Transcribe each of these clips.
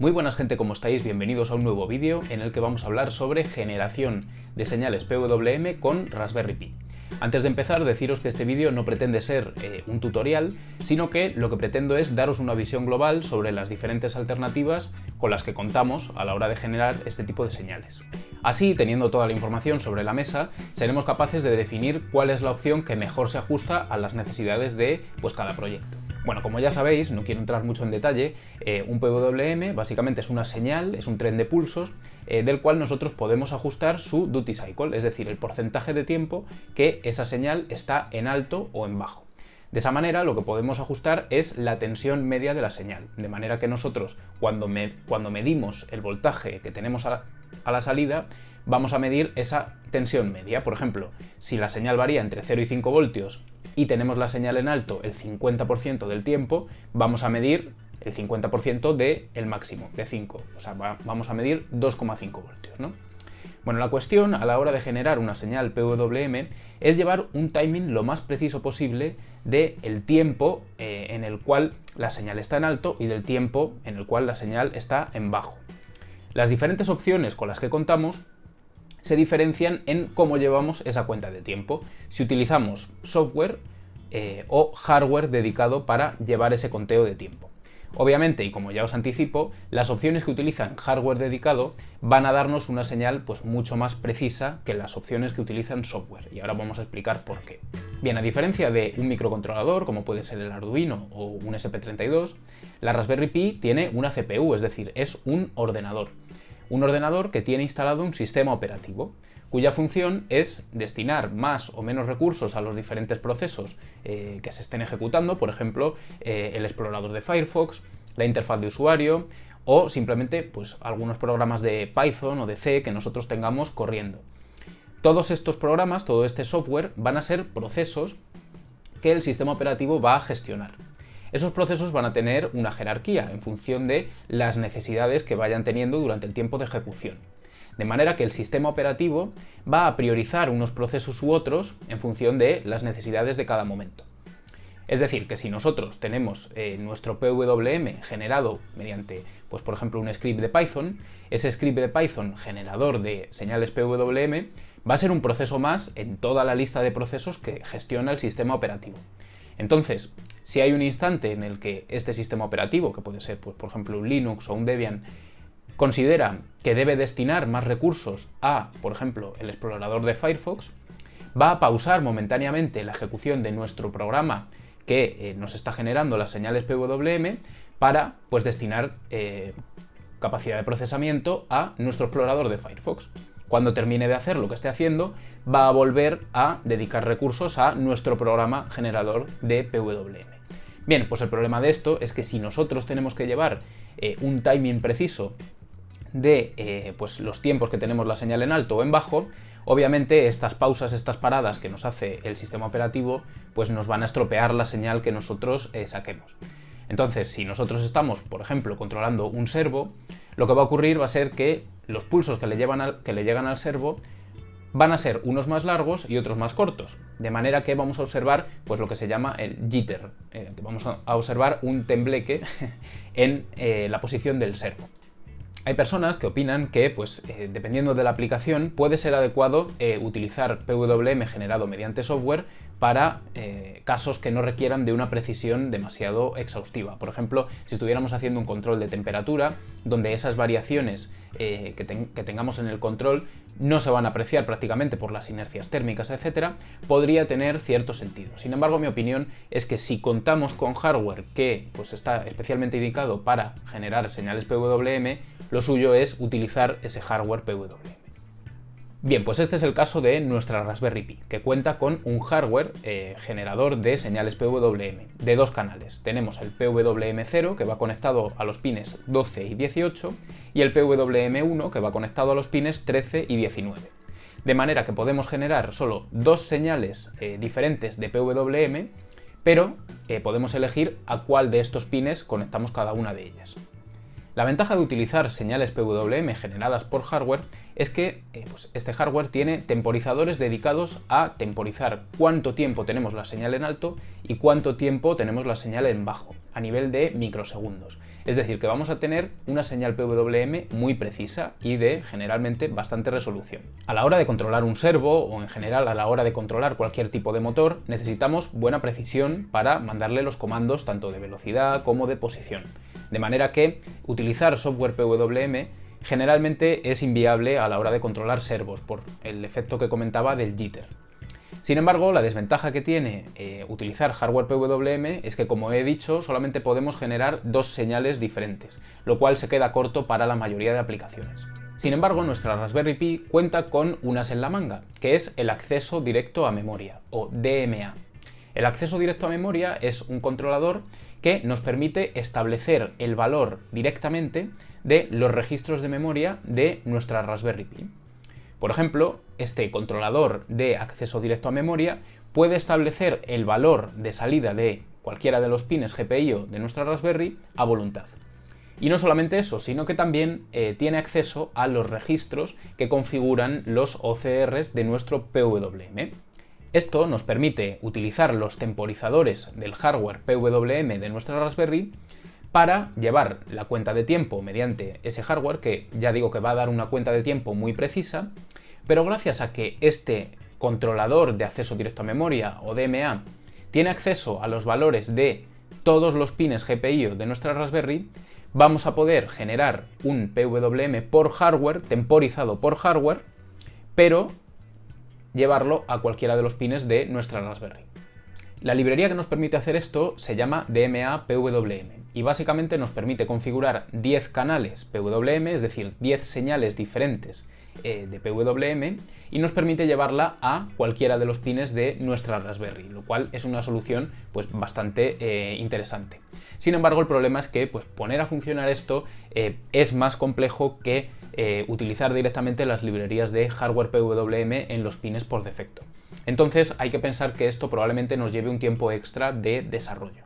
Muy buenas gente, ¿cómo estáis? Bienvenidos a un nuevo vídeo en el que vamos a hablar sobre generación de señales PWM con Raspberry Pi. Antes de empezar, deciros que este vídeo no pretende ser un tutorial, sino que lo que pretendo es daros una visión global sobre las diferentes alternativas con las que contamos a la hora de generar este tipo de señales. Así, teniendo toda la información sobre la mesa, seremos capaces de definir cuál es la opción que mejor se ajusta a las necesidades de cada proyecto. Bueno, como ya sabéis, no quiero entrar mucho en detalle, un PWM básicamente es una señal, es un tren de pulsos del cual nosotros podemos ajustar su duty cycle, es decir, el porcentaje de tiempo que esa señal está en alto o en bajo. De esa manera lo que podemos ajustar es la tensión media de la señal, de manera que nosotros cuando medimos el voltaje que tenemos a la salida, vamos a medir esa tensión media. Por ejemplo, si la señal varía entre 0 y 5 voltios y tenemos la señal en alto el 50% del tiempo, vamos a medir el 50% del máximo, de 5. O sea, vamos a medir 2,5 voltios, ¿no? Bueno, la cuestión a la hora de generar una señal PWM es llevar un timing lo más preciso posible del tiempo en el cual la señal está en alto y del tiempo en el cual la señal está en bajo. Las diferentes opciones con las que contamos se diferencian en cómo llevamos esa cuenta de tiempo, si utilizamos software o hardware dedicado para llevar ese conteo de tiempo. Obviamente, y como ya os anticipo, las opciones que utilizan hardware dedicado van a darnos una señal mucho más precisa que las opciones que utilizan software, y ahora vamos a explicar por qué. Bien, a diferencia de un microcontrolador, como puede ser el Arduino o un SP32, la Raspberry Pi tiene una CPU, es decir, es un ordenador. Un ordenador que tiene instalado un sistema operativo, cuya función es destinar más o menos recursos a los diferentes procesos que se estén ejecutando, por ejemplo, el explorador de Firefox, la interfaz de usuario o simplemente algunos programas de Python o de C que nosotros tengamos corriendo. Todos estos programas, todo este software, van a ser procesos que el sistema operativo va a gestionar. Esos procesos van a tener una jerarquía en función de las necesidades que vayan teniendo durante el tiempo de ejecución. De manera que el sistema operativo va a priorizar unos procesos u otros en función de las necesidades de cada momento. Es decir, que si nosotros tenemos nuestro PWM generado mediante, por ejemplo, un script de Python, ese script de Python generador de señales PWM va a ser un proceso más en toda la lista de procesos que gestiona el sistema operativo. Entonces, si hay un instante en el que este sistema operativo, que puede ser, por ejemplo, un Linux o un Debian, considera que debe destinar más recursos a, por ejemplo, el explorador de Firefox, va a pausar momentáneamente la ejecución de nuestro programa que nos está generando las señales PWM para destinar capacidad de procesamiento a nuestro explorador de Firefox. Cuando termine de hacer lo que esté haciendo, va a volver a dedicar recursos a nuestro programa generador de PWM. Bien, pues el problema de esto es que si nosotros tenemos que llevar un timing preciso de los tiempos que tenemos la señal en alto o en bajo, obviamente estas pausas, estas paradas que nos hace el sistema operativo, nos van a estropear la señal que nosotros saquemos. Entonces, si nosotros estamos, por ejemplo, controlando un servo, lo que va a ocurrir va a ser que los pulsos que le llegan al servo van a ser unos más largos y otros más cortos, de manera que vamos a observar lo que se llama el jitter, vamos a observar un tembleque en la posición del servo. Hay personas que opinan que, dependiendo de la aplicación, puede ser adecuado utilizar PWM generado mediante software para casos que no requieran de una precisión demasiado exhaustiva. Por ejemplo, si estuviéramos haciendo un control de temperatura, donde esas variaciones que tengamos en el control no se van a apreciar prácticamente por las inercias térmicas, etc., podría tener cierto sentido. Sin embargo, mi opinión es que si contamos con hardware que está especialmente indicado para generar señales PWM, lo suyo es utilizar ese hardware PWM. Bien, pues este es el caso de nuestra Raspberry Pi, que cuenta con un hardware generador de señales PWM de dos canales. Tenemos el PWM0, que va conectado a los pines 12 y 18, y el PWM1, que va conectado a los pines 13 y 19. De manera que podemos generar solo dos señales diferentes de PWM, pero podemos elegir a cuál de estos pines conectamos cada una de ellas. La ventaja de utilizar señales PWM generadas por hardware es que este hardware tiene temporizadores dedicados a temporizar cuánto tiempo tenemos la señal en alto y cuánto tiempo tenemos la señal en bajo, a nivel de microsegundos. Es decir, que vamos a tener una señal PWM muy precisa y de generalmente bastante resolución. A la hora de controlar un servo o en general a la hora de controlar cualquier tipo de motor, necesitamos buena precisión para mandarle los comandos tanto de velocidad como de posición. De manera que utilizar software PWM generalmente es inviable a la hora de controlar servos por el efecto que comentaba del jitter. Sin embargo, la desventaja que tiene utilizar hardware PWM es que, como he dicho, solamente podemos generar dos señales diferentes, lo cual se queda corto para la mayoría de aplicaciones. Sin embargo, nuestra Raspberry Pi cuenta con un as en la manga, que es el acceso directo a memoria, o DMA. El acceso directo a memoria es un controlador que nos permite establecer el valor directamente de los registros de memoria de nuestra Raspberry Pi. Por ejemplo, este controlador de acceso directo a memoria puede establecer el valor de salida de cualquiera de los pines GPIO de nuestra Raspberry a voluntad. Y no solamente eso, sino que también tiene acceso a los registros que configuran los OCRs de nuestro PWM. Esto nos permite utilizar los temporizadores del hardware PWM de nuestra Raspberry para llevar la cuenta de tiempo mediante ese hardware, que ya digo que va a dar una cuenta de tiempo muy precisa, pero gracias a que este controlador de acceso directo a memoria, o DMA, tiene acceso a los valores de todos los pines GPIO de nuestra Raspberry, vamos a poder generar un PWM por hardware, temporizado por hardware, pero llevarlo a cualquiera de los pines de nuestra Raspberry. La librería que nos permite hacer esto se llama DMA PWM y básicamente nos permite configurar 10 canales PWM, es decir, 10 señales diferentes de PWM, y nos permite llevarla a cualquiera de los pines de nuestra Raspberry, lo cual es una solución pues bastante interesante. Sin embargo, el problema es que poner a funcionar esto es más complejo que utilizar directamente las librerías de hardware PWM en los pines por defecto. Entonces hay que pensar que esto probablemente nos lleve un tiempo extra de desarrollo.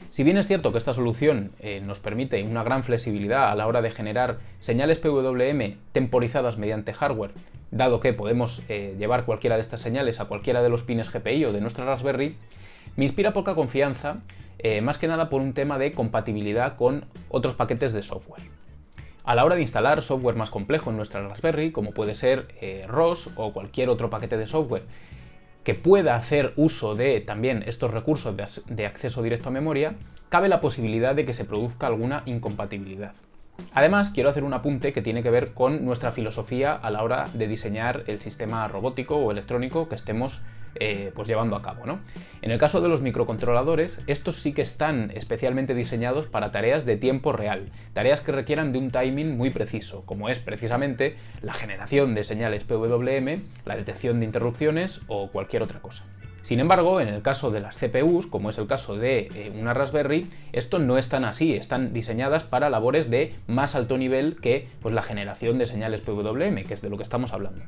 Si bien es cierto que esta solución nos permite una gran flexibilidad a la hora de generar señales PWM temporizadas mediante hardware, dado que podemos llevar cualquiera de estas señales a cualquiera de los pines GPIO de nuestra Raspberry, me inspira poca confianza, más que nada por un tema de compatibilidad con otros paquetes de software. A la hora de instalar software más complejo en nuestra Raspberry, como puede ser ROS o cualquier otro paquete de software que pueda hacer uso de también estos recursos de acceso directo a memoria, cabe la posibilidad de que se produzca alguna incompatibilidad. Además, quiero hacer un apunte que tiene que ver con nuestra filosofía a la hora de diseñar el sistema robótico o electrónico que estemos llevando a cabo, ¿no? En el caso de los microcontroladores, estos sí que están especialmente diseñados para tareas de tiempo real, tareas que requieran de un timing muy preciso, como es precisamente la generación de señales PWM, la detección de interrupciones o cualquier otra cosa. Sin embargo, en el caso de las CPUs, como es el caso de una Raspberry, esto no es tan así, están diseñadas para labores de más alto nivel que la generación de señales PWM, que es de lo que estamos hablando.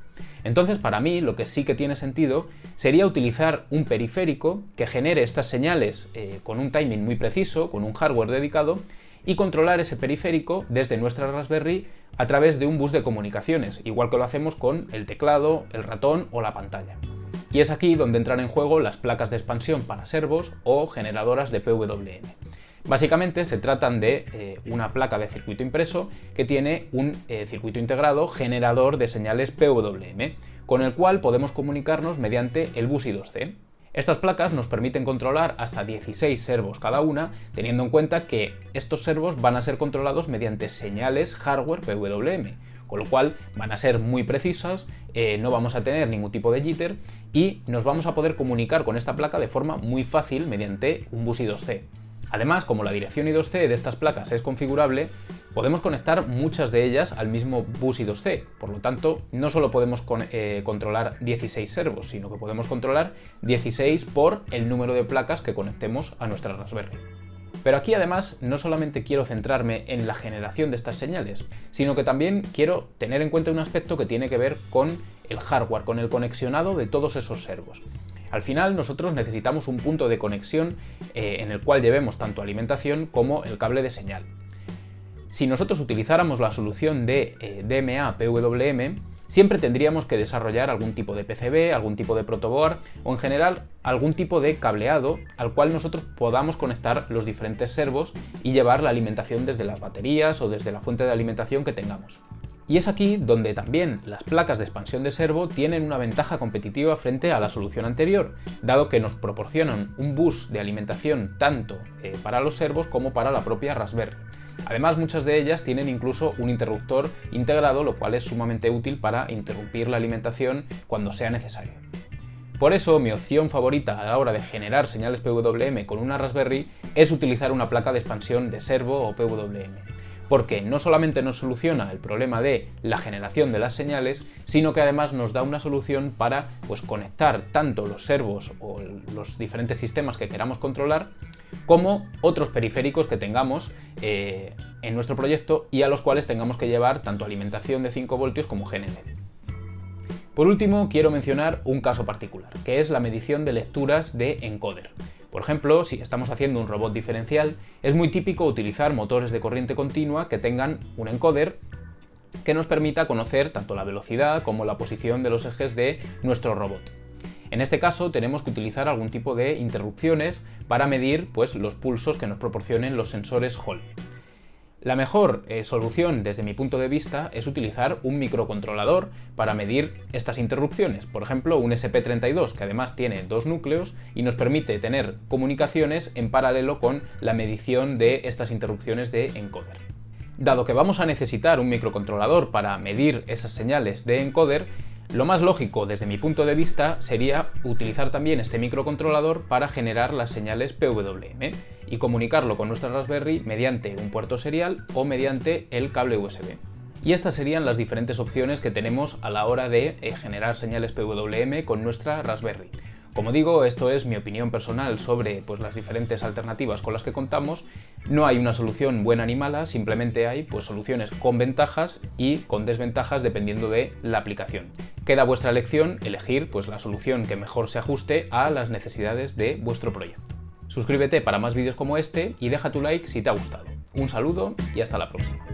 Entonces, para mí, lo que sí que tiene sentido sería utilizar un periférico que genere estas señales con un timing muy preciso, con un hardware dedicado, y controlar ese periférico desde nuestra Raspberry a través de un bus de comunicaciones, igual que lo hacemos con el teclado, el ratón o la pantalla. Y es aquí donde entran en juego las placas de expansión para servos o generadoras de PWM. Básicamente se tratan de una placa de circuito impreso que tiene un circuito integrado generador de señales PWM, con el cual podemos comunicarnos mediante el bus I2C. Estas placas nos permiten controlar hasta 16 servos cada una, teniendo en cuenta que estos servos van a ser controlados mediante señales hardware PWM, con lo cual van a ser muy precisas, no vamos a tener ningún tipo de jitter y nos vamos a poder comunicar con esta placa de forma muy fácil mediante un bus I2C. Además, como la dirección I2C de estas placas es configurable, podemos conectar muchas de ellas al mismo bus I2C. Por lo tanto, no solo podemos controlar 16 servos, sino que podemos controlar 16 por el número de placas que conectemos a nuestra Raspberry. Pero aquí además no solamente quiero centrarme en la generación de estas señales, sino que también quiero tener en cuenta un aspecto que tiene que ver con el hardware, con el conexionado de todos esos servos. Al final nosotros necesitamos un punto de conexión en el cual llevemos tanto alimentación como el cable de señal. Si nosotros utilizáramos la solución de DMA PWM, siempre tendríamos que desarrollar algún tipo de PCB, algún tipo de protoboard o en general algún tipo de cableado al cual nosotros podamos conectar los diferentes servos y llevar la alimentación desde las baterías o desde la fuente de alimentación que tengamos. Y es aquí donde también las placas de expansión de servo tienen una ventaja competitiva frente a la solución anterior, dado que nos proporcionan un bus de alimentación tanto para los servos como para la propia Raspberry. Además, muchas de ellas tienen incluso un interruptor integrado, lo cual es sumamente útil para interrumpir la alimentación cuando sea necesario. Por eso, mi opción favorita a la hora de generar señales PWM con una Raspberry es utilizar una placa de expansión de servo o PWM. Porque no solamente nos soluciona el problema de la generación de las señales, sino que además nos da una solución para conectar tanto los servos o los diferentes sistemas que queramos controlar, como otros periféricos que tengamos en nuestro proyecto y a los cuales tengamos que llevar tanto alimentación de 5 voltios como GND. Por último, quiero mencionar un caso particular, que es la medición de lecturas de encoder. Por ejemplo, si estamos haciendo un robot diferencial, es muy típico utilizar motores de corriente continua que tengan un encoder que nos permita conocer tanto la velocidad como la posición de los ejes de nuestro robot. En este caso tenemos que utilizar algún tipo de interrupciones para medir los pulsos que nos proporcionen los sensores Hall. La mejor solución desde mi punto de vista es utilizar un microcontrolador para medir estas interrupciones, por ejemplo un SP32 que además tiene 2 núcleos y nos permite tener comunicaciones en paralelo con la medición de estas interrupciones de encoder. Dado que vamos a necesitar un microcontrolador para medir esas señales de encoder, lo más lógico desde mi punto de vista sería utilizar también este microcontrolador para generar las señales PWM y comunicarlo con nuestra Raspberry mediante un puerto serial o mediante el cable USB. Y estas serían las diferentes opciones que tenemos a la hora de generar señales PWM con nuestra Raspberry. Como digo, esto es mi opinión personal sobre las diferentes alternativas con las que contamos. No hay una solución buena ni mala, simplemente hay soluciones con ventajas y con desventajas dependiendo de la aplicación. Queda a vuestra elección elegir la solución que mejor se ajuste a las necesidades de vuestro proyecto. Suscríbete para más vídeos como este y deja tu like si te ha gustado. Un saludo y hasta la próxima.